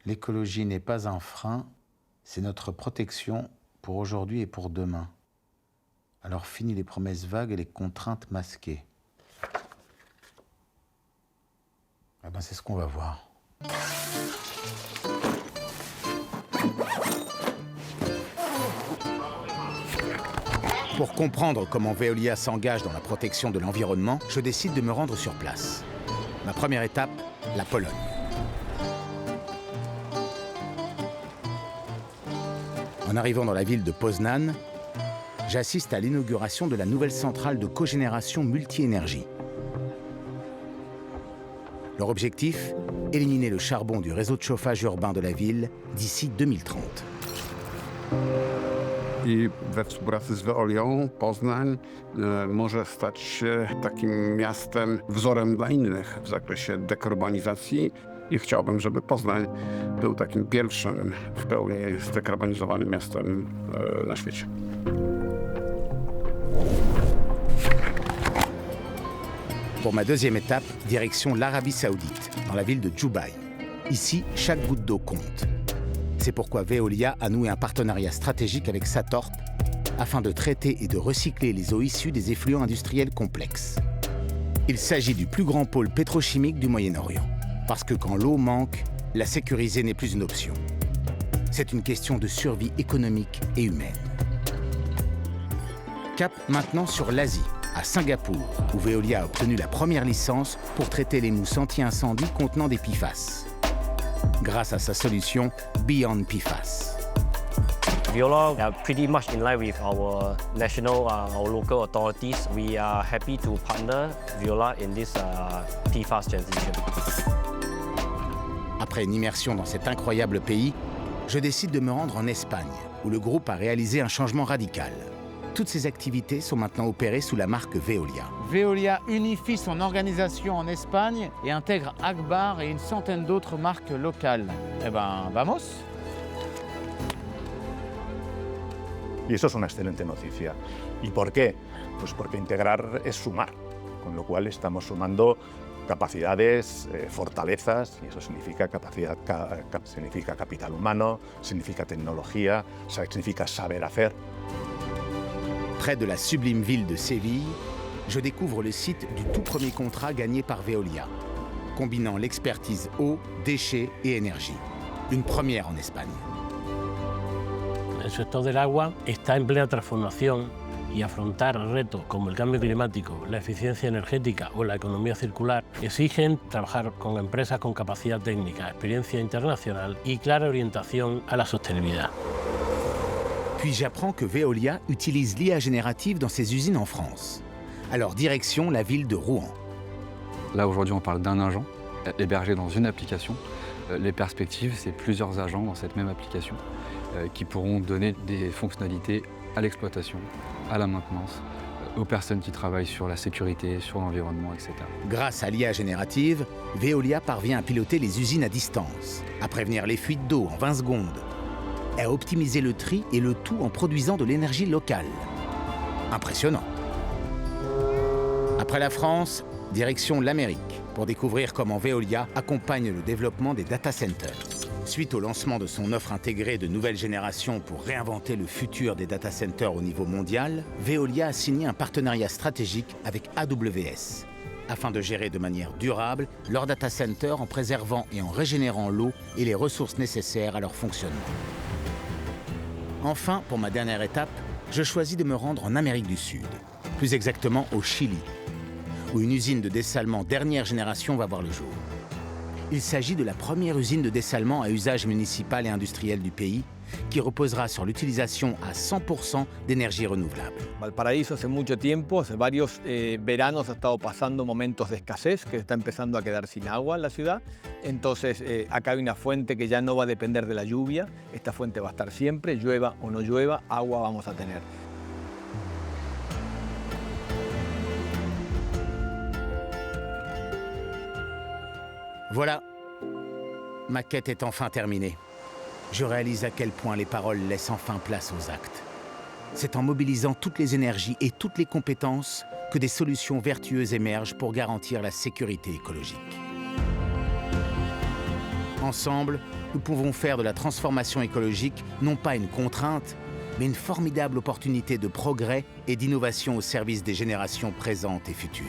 L'écologie n'est pas un frein, c'est notre protection pour aujourd'hui et pour demain. Alors fini les promesses vagues et les contraintes masquées. Eh ben, c'est ce qu'on va voir. Pour comprendre comment Veolia s'engage dans la protection de l'environnement, je décide de me rendre sur place. Ma première étape, la Pologne. En arrivant dans la ville de Poznań, j'assiste à l'inauguration de la nouvelle centrale de cogénération multi-énergie. Leur objectif, éliminer le charbon du réseau de chauffage urbain de la ville d'ici 2030. I we współpracy z Veolią Poznań może stać się takim miastem, wzorem dla innych w zakresie dekarbonizacji. I chciałbym, żeby Poznań był takim pierwszym w pełni zdekarbonizowanym miastem na świecie. Pour ma deuxième étape, direction l'Arabie Saoudite, dans la ville de Dubaï. Ici, chaque goutte d'eau compte. C'est pourquoi Veolia a noué un partenariat stratégique avec Satorp afin de traiter et de recycler les eaux issues des effluents industriels complexes. Il s'agit du plus grand pôle pétrochimique du Moyen-Orient. Parce que quand l'eau manque, la sécuriser n'est plus une option. C'est une question de survie économique et humaine. Cap maintenant sur l'Asie, à Singapour, où Veolia a obtenu la première licence pour traiter les mousses anti-incendie contenant des PFAS. Grâce à sa solution Beyond PFAS. Veolia are pretty much in line with our national, our local authorities. We are happy to partner Veolia in this PFAS transition. Après une immersion dans cet incroyable pays, je décide de me rendre en Espagne, où le groupe a réalisé un changement radical. Toutes ces activités sont maintenant opérées sous la marque Veolia. Veolia unifie son organisation en Espagne et intègre Agbar et une centaine d'autres marques locales. Eh ben, vamos! Y eso es una excelente noticia. ¿Y por qué? Pues porque integrar es sumar, con lo cual estamos sumando capacidades, fortalezas, y eso significa capacidad, significa capital humano, significa tecnología, significa saber hacer. Près de la sublime ville de Séville, je découvre le site du tout premier contrat gagné par Veolia, combinant l'expertise eau, déchets et énergie. Une première en Espagne. El sector del agua está en plena transformación y afrontar retos como el cambio climático, la eficiencia energética o la economía circular exigen trabajar con empresas con capacidad técnica, experiencia internacional y clara orientación a la sostenibilidad. Puis j'apprends que Veolia utilise l'IA générative dans ses usines en France. Alors direction la ville de Rouen. Là aujourd'hui on parle d'un agent hébergé dans une application. Les perspectives, c'est plusieurs agents dans cette même application qui pourront donner des fonctionnalités à l'exploitation, à la maintenance, aux personnes qui travaillent sur la sécurité, sur l'environnement, etc. Grâce à l'IA générative, Veolia parvient à piloter les usines à distance, à prévenir les fuites d'eau en 20 secondes, et à optimiser le tri et le tout en produisant de l'énergie locale. Impressionnant. Après la France, direction l'Amérique, pour découvrir comment Veolia accompagne le développement des data centers. Suite au lancement de son offre intégrée de nouvelle génération pour réinventer le futur des data centers au niveau mondial, Veolia a signé un partenariat stratégique avec AWS, afin de gérer de manière durable leurs data centers en préservant et en régénérant l'eau et les ressources nécessaires à leur fonctionnement. Enfin, pour ma dernière étape, je choisis de me rendre en Amérique du Sud, plus exactement au Chili, où une usine de dessalement dernière génération va voir le jour. Il s'agit de la première usine de dessalement à usage municipal et industriel du pays, qui reposera sur l'utilisation à 100% d'énergie renouvelable. Valparaíso hace mucho tiempo, hace varios veranos ha estado pasando momentos de escasez, que está empezando a quedar sin agua en la ciudad. Entonces acá hay una fuente que ya no va a depender de la lluvia, esta fuente va a estar siempre, llueva o no llueva, agua vamos a tener. Voilà, ma quête est enfin terminée. Je réalise à quel point les paroles laissent enfin place aux actes. C'est en mobilisant toutes les énergies et toutes les compétences que des solutions vertueuses émergent pour garantir la sécurité écologique. Ensemble, nous pouvons faire de la transformation écologique non pas une contrainte, mais une formidable opportunité de progrès et d'innovation au service des générations présentes et futures.